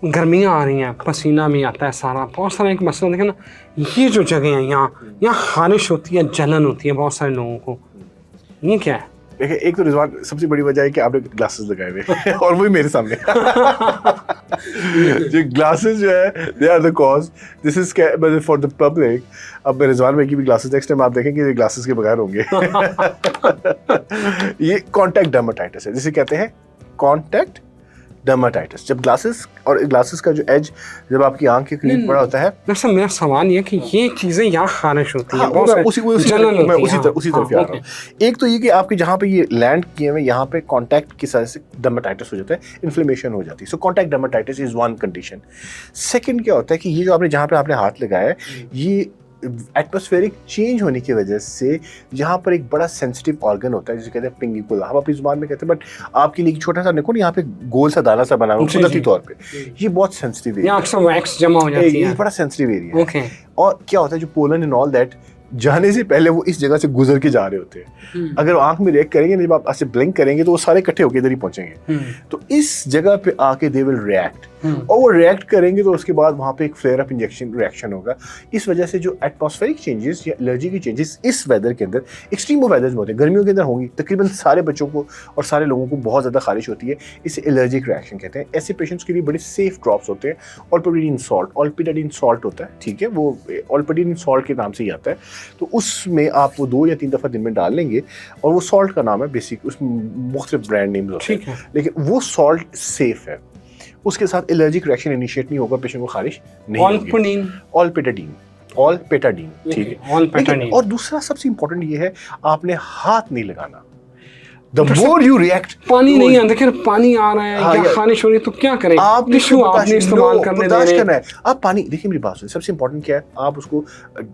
गर्मियाँ आ रही हैं, पसीना भी आता है सारा, बहुत सारा एक मसला देखें ना, ये जो जगह है यहाँ खारिश होती है, जलन होती है बहुत सारे लोगों को, ये क्या है? देखिए, एक तो रिजवान सबसे बड़ी वजह है कि आपने ग्लासेस लगाए हुए और वही मेरे सामने जो ग्लासेस जो है they are the cause, this is for the public. अब रिजवान भाई की भी ग्लासेस नेक्स्ट टाइम आप देखेंगे ये ग्लासेस के बगैर होंगे। ये कॉन्टैक्ट डर्माटाइटिस है, जिसे कहते हैं कॉन्टैक्ट डर्माटाइटिस। जब ग्लासेस और ग्लासेस का जो एज जब आपकी आंख के करीब पड़ा होता है। वैसे मेरा सवाल ये कि ये चीजें यहाँ खारिश होती हैं, मैं उसी तरफ आ रहा हूँ। एक तो ये कि आपके जहाँ पे ये लैंड किए हुए यहाँ पे कांटेक्ट की वजह से डर्माटाइटिस हो जाता है, इन्फ्लेमेशन हो जाती है। So contact dermatitis is one condition. Second क्या होता है कि ये जो आपने जहाँ पे आपने हाथ लगाया है, ये एटमॉस्फेरिक चेंज होने की वजह से यहाँ पर एक बड़ा सेंसिटिव ऑर्गन होता है जिसे कहते हैं पिंगिकुला, हम अपनी जुबान में कहते हैं, बट आपके लिए छोटा सा देखो यहाँ पे गोल सा दाना सा बना हुआ कुदरती तौर पे, ये बहुत सेंसिटिव एरिया, अक्सर वैक्स जमा हो जाती है, ये बड़ा सेंसिटिव एरिया है। और क्या होता है जो पोलन एंड ऑल दैट जाने से पहले वो इस जगह से गुजर के जा रहे होते हैं। अगर वो आंख में रिएक्ट करेंगे, जब आप ऐसे ब्लिंक करेंगे तो वो सारे इकट्ठे होकर इधर ही पहुंचेंगे। तो इस जगह पे आके दे विल रिएक्ट, और वो रिएक्ट करेंगे तो उसके बाद वहाँ पे एक फ्लेयर अप इंजेक्शन रिएक्शन होगा। इस वजह से जो एटमॉस्फेरिक चेंजेस या एलर्जी की चेंजेस इस वेदर के अंदर, एक्सट्रीम वेदर्स में होते हैं, गर्मियों के अंदर होंगी, तकरीबन सारे बच्चों को और सारे लोगों को बहुत ज़्यादा खारिश होती है, इसे एलर्जिक रिएक्शन कहते हैं। ऐसे पेशेंट्स के लिए बड़े सेफ ड्रॉप्स होते हैं, ऑल्पेटाडीन सॉल्ट, ऑल्पेटाडीन सॉल्ट होता है, ठीक है, वो ऑल्पेटाडीन सॉल्ट के नाम से ही आता है। तो उसमें आप वो 2 या 3 दफ़ा दिन में डाल लेंगे, और वो सॉल्ट का नाम है बेसिक, उसमें मुख्तलिफ ब्रांड नेम्स होते हैं, लेकिन वो सॉल्ट सेफ है, उसके साथ एलर्जिक रिएक्शन इनिशिएट नहीं होगा, पेशेंट को खारिश नहीं होगी। ऑल्पेटाडीन, ठीक है। और दूसरा सबसे इंपॉर्टेंट ये है, आपने हाथ नहीं लगाना। The more you react, पानी नहीं आता, देखिए पानी आ रहा है या खारिश हो रही है तो क्या करें? आपने इस्तेमाल करने करना है। आप पानी, देखिए मेरी बात सुनिए, सबसे इंपॉर्टेंट क्या है, आप उसको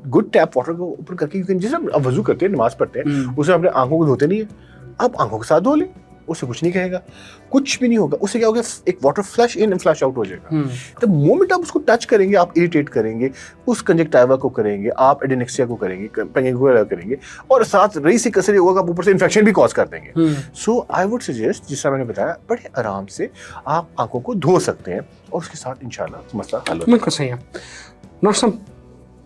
गुड टैप वाटर को ऊपर करके, जैसे आप वजू करते हैं, नमाज पढ़ते हैं, उसे अपने आंखों को धोते नहीं है, आप आंखों के साथ धो लें, उसे कुछ नहीं कहेगा, कुछ भी नहीं होगा। उससे क्या होगा, एक water flush in and flush out हो जाएगा। तो मोमेंट आप उसको टच करेंगे, आप इरिटेट करेंगे, उस कंजक्टिवा को करेंगे, आप एडेनेक्सिया को करेंगे, पेंगिकुला करेंगे, और साथ रही से कसरे होगा, आप ऊपर से इन्फेक्शन भी कॉज कर देंगे। सो आई वुड सजेस्ट, जिस तरह मैंने बताया, बड़े आराम से आप आंखों को धो सकते हैं, और उसके साथ इंशाल्लाह मसला हल हो जाएगा। बिल्कुल सही है डॉक्टर साहब।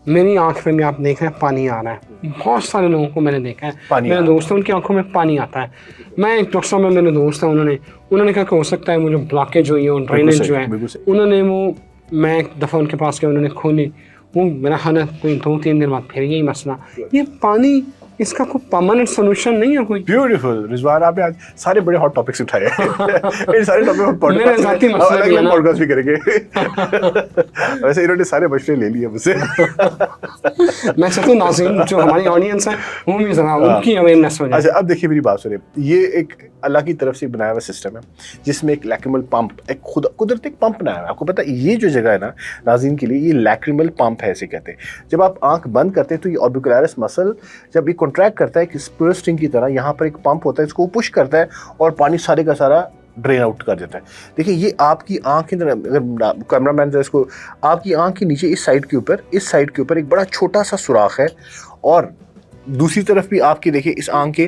मेरी आंख में भी आप देख रहे हैं पानी आ रहा है, बहुत सारे लोगों को मैंने देखा है, मेरे दोस्त हैं उनकी आंखों में पानी आता है। मैं एक डॉक्टर साहब में मेरे दोस्त हैं, उन्होंने कहा कि हो सकता है मुझे ब्लॉकेज हुई है, ड्रेनेज जो है, उन्होंने वो, मैं एक दफ़ा उनके पास गया, उन्होंने खोली, वो मेरा ख्याल है कोई 2-3 दिन बाद फिर यही मसला। ये पानी, इसका कोई परमानेंट सोल्यूशन नहीं है कोई? ब्यूटीफुल रिजवान, आपने आज सारे बड़े हॉट टॉपिक्स उठाए हैं। इन सारे टॉपिक पॉडकास्ट भी करेंगे। वैसे इन्होंने सारे मशवरे ले लिए मुझसे। मैं चाहता हूँ नाज़रीन जो हमारी ऑडियंस है वो भी जरा उनकी अवेयरनेस हो जाए। अच्छा, अब देखिए मेरी बात सुनिए, ये एक अल्लाह की तरफ से बनाया हुआ सिस्टम है, जिसमें एक लैक्रिमल पंप, एक कुदरती पंप बनाया है। आपको पता है ये जो जगह है ना नाज़रीन के लिए, ये लैक्रिमल पंप है, ऐसे कहते हैं। जब आप आंख बंद करते हैं तो ये ऑर्बिकुलरिस मसल जब ये कॉन्ट्रैक्ट करता है कि स्पर्स स्ट्रिंग की तरह, यहाँ पर एक पंप होता है, इसको पुश करता है और पानी सारे का सारा ड्रेन आउट कर देता है। देखिए ये आपकी आंख के अंदर, अगर कैमरामैन जो इसको, आपकी आंख के नीचे इस साइड के ऊपर एक बड़ा छोटा सा सुराख है, और दूसरी तरफ भी आपकी देखिए इस आंख के,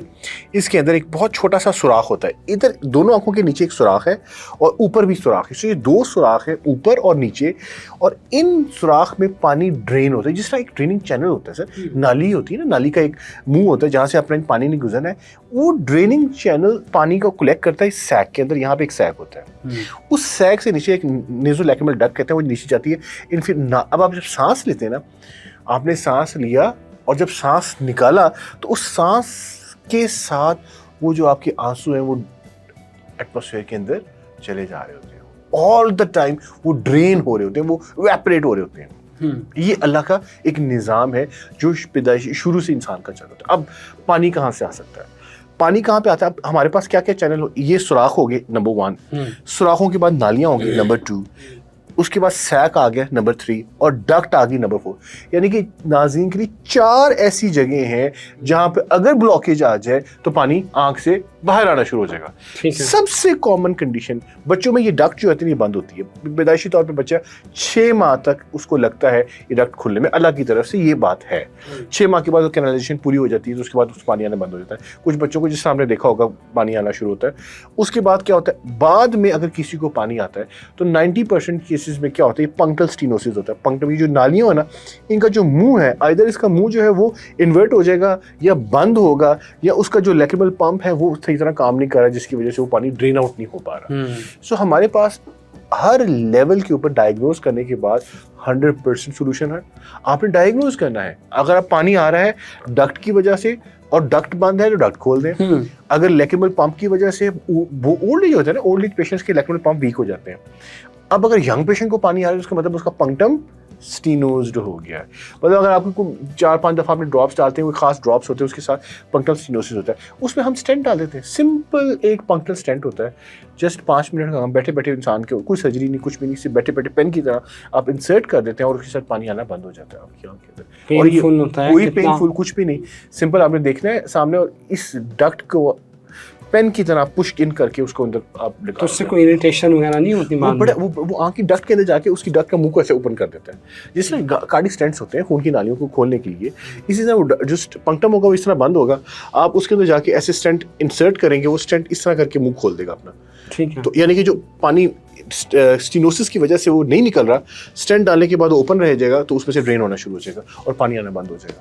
इसके अंदर एक बहुत छोटा सा सुराख होता है। इधर दोनों आंखों के नीचे एक सुराख है और ऊपर भी सुराख है। तो ये 2 सुराख है, ऊपर और नीचे, और इन सुराख में पानी ड्रेन होता है, जिस तरह एक ड्रेनिंग चैनल होता है सर, नाली होती है ना, नाली का एक मुंह होता है जहाँ से अपना पानी नहीं गुजरना है, वो ड्रेनिंग चैनल पानी को कलेक्ट करता है इस सैक के अंदर। यहाँ पे एक सैक होता है, उस सैक से नीचे एक नेज़ोलैक्रिमल डक्ट कहते हैं, वो नीचे जाती है। इन फिर अब आप जब सांस लेते हैं ना, आपने सांस लिया और जब सांस निकाला तो उस सांस के साथ वो जो आपके आंसू हैं वो एटमॉस्फेयर के अंदर चले जा रहे होते हैं, ऑल द टाइम वो ड्रेन हो रहे होते हैं, वो इवेपोरेट हो रहे होते हैं। ये अल्लाह का एक निज़ाम है जो पैदाइश शुरू से इंसान का चल रहा है। अब पानी कहाँ से आ सकता है, पानी कहाँ पे आता है? हमारे पास क्या क्या चैनल हो, ये सुराख हो गए नंबर 1, सुराखों के बाद नालियाँ होंगी नंबर 2, उसके बाद सैक आ गया नंबर 3 और डक्ट आ गई नंबर 4। यानी कि नाज़रीन के लिए 4 ऐसी जगह हैं जहां पे अगर ब्लॉकेज आ जाए तो पानी आंख से बाहर आना शुरू हो जाएगा। ठीक है। सबसे कॉमन कंडीशन बच्चों में ये डक्ट जो होती है ये बंद होती है। पैदाइशी तौर पे बच्चा 6 माह तक उसको लगता है ये डक्ट खुलने में, अल्लाह की तरफ से ये बात है। 6 माह के बाद वो कैनालाइजेशन पूरी हो जाती है तो उसके बाद उसको पानी आना बंद हो जाता है। कुछ बच्चों को जिस सामने देखा होगा पानी आना शुरू होता है। उसके बाद क्या होता है, बाद में अगर किसी को पानी आता है तो 90% केसेस में क्या होता है, पंक्टल स्टीनोसिस होता है। पंक्टल, ये जो नालियां है ना, इनका जो मुंह है, आइदर इसका मुंह जो है वो इन्वर्ट हो जाएगा या बंद होगा, या उसका जो लैक्रिमल पंप है वो सही तरह काम नहीं कर रहा, जिसकी वजह से वो पानी ड्रेन आउट नहीं हो पा रहा। सो हमारे पास हर लेवल के ऊपर डायग्नोज करने के बाद 100% सोल्यूशन है। आपने डायग्नोज करना है, अगर आप पानी आ रहा है डक्ट की वजह से और डक्ट बंद है तो डक्ट खोल दें। अगर लैक्रिमल पंप की वजह से, वो ओल्ड एज होता है ना, ओल्ड एज पेशेंट्स के लैक्रिमल पंप वीक हो जाते हैं। अब अगर यंग पेशेंट को पानी आ रहा है उसका मतलब उसका पंक्टम स्टीनोज्ड हो गया है। मतलब अगर आपको 4-5 दफ़ा आपने ड्रॉप्स डालते हैं, कोई खास ड्रॉप्स होते हैं, उसके साथ पंक्टल स्टीनोसिस होता है, उसमें हम स्टेंट डाल देते हैं। सिंपल एक पंक्टल स्टेंट होता है, जस्ट 5 मिनट का काम, बैठे बैठे इंसान के, कोई सर्जरी नहीं, कुछ भी नहीं, सिर्फ बैठे बैठे पेन की तरह आप इंसर्ट कर देते हैं और उसके साथ पानी आना बंद हो जाता है आपकी आंख के अंदर। और ये कोई पेनफुल कुछ भी नहीं, सिंपल आपने देखना है सामने और इस डक्ट को पेन की तरह पुश इन करके उसको अंदर आप निकाल, तो उससे कोई इरिटेशन वगैरह नहीं होती? वो आंख की डक्ट के अंदर जाके उसकी डक्ट का मुंह को ऐसे ओपन कर देता है, जिसमें कार्डिक स्टेंट्स होते हैं खून की नालियों को खोलने के लिए। इसी तरह वो जो पंक्टम होगा वो इस तरह बंद होगा, आप उसके अंदर जाके ऐसे स्टेंट इंसर्ट करेंगे, वो स्टेंट इस तरह करके मुंह खोल देगा अपना। ठीक है। तो यानी कि जो पानी स्टीनोसिस की वजह से वो नहीं निकल रहा, स्टेंट डालने के बाद वो ओपन रह जाएगा तो उसमें से ड्रेन होना शुरू हो जाएगा और पानी आना बंद हो जाएगा।